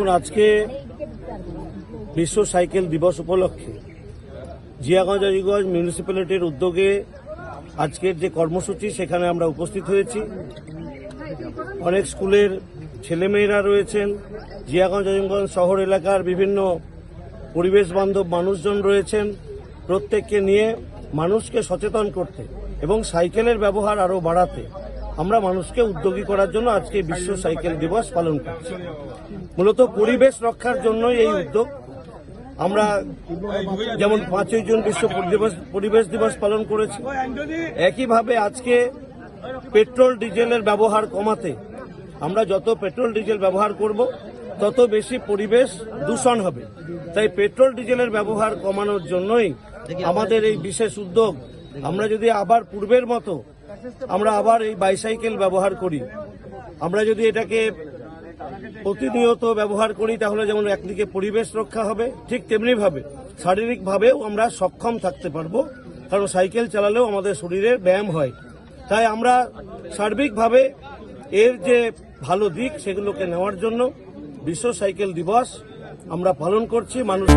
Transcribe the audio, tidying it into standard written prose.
দেখুন, আজকে বিশ্ব সাইকেল দিবস উপলক্ষে জিয়াগঞ্জ আজিগঞ্জ মিউনিসিপ্যালিটির উদ্যোগে আজকের যে কর্মসূচি সেখানে আমরা উপস্থিত হয়েছি। অনেক স্কুলের ছেলেমেয়েরা রয়েছেন, জিয়াগঞ্জ আজিগঞ্জ শহর এলাকার বিভিন্ন পরিবেশ বান্ধব মানুষজন রয়েছেন। প্রত্যেককে নিয়ে মানুষকে সচেতন করতে এবং সাইকেলের ব্যবহার আরও বাড়াতে আমরা মানুষকে উদ্যোগী করার জন্য আজকে বিশ্ব সাইকেল দিবস পালন করছি। মূলত পরিবেশ রক্ষার জন্যই এই উদ্যোগ। আমরা যেমন 5ই জুন বিশ্ব পরিবেশ দিবস পালন করেছি, একইভাবে আজকে পেট্রোল ডিজেলের ব্যবহার কমাতে, আমরা যত পেট্রোল ডিজেল ব্যবহার করব তত বেশি পরিবেশ দূষণ হবে। তাই পেট্রোল ডিজেলের ব্যবহার কমানোর জন্যই আমাদের এই বিশেষ উদ্যোগ। আমরা যদি আবার পূর্বের মতো আমরা আবার এই বাইসাইকেল ব্যবহার করি, আমরা যদি এটাকে প্রতিনিয়ত ব্যবহার করি, তাহলে যেমন একদিকে পরিবেশ রক্ষা হবে, ঠিক তেমনিভাবে শারীরিকভাবেও আমরা সক্ষম থাকতে পারবো, কারণ সাইকেল চালালেও আমাদের শরীরের ব্যায়াম হয়। তাই আমরা সার্বিকভাবে এর যে ভালো দিক সেগুলোকে নেওয়ার জন্য বিশ্ব সাইকেল দিবস আমরা পালন করছি। মানুষ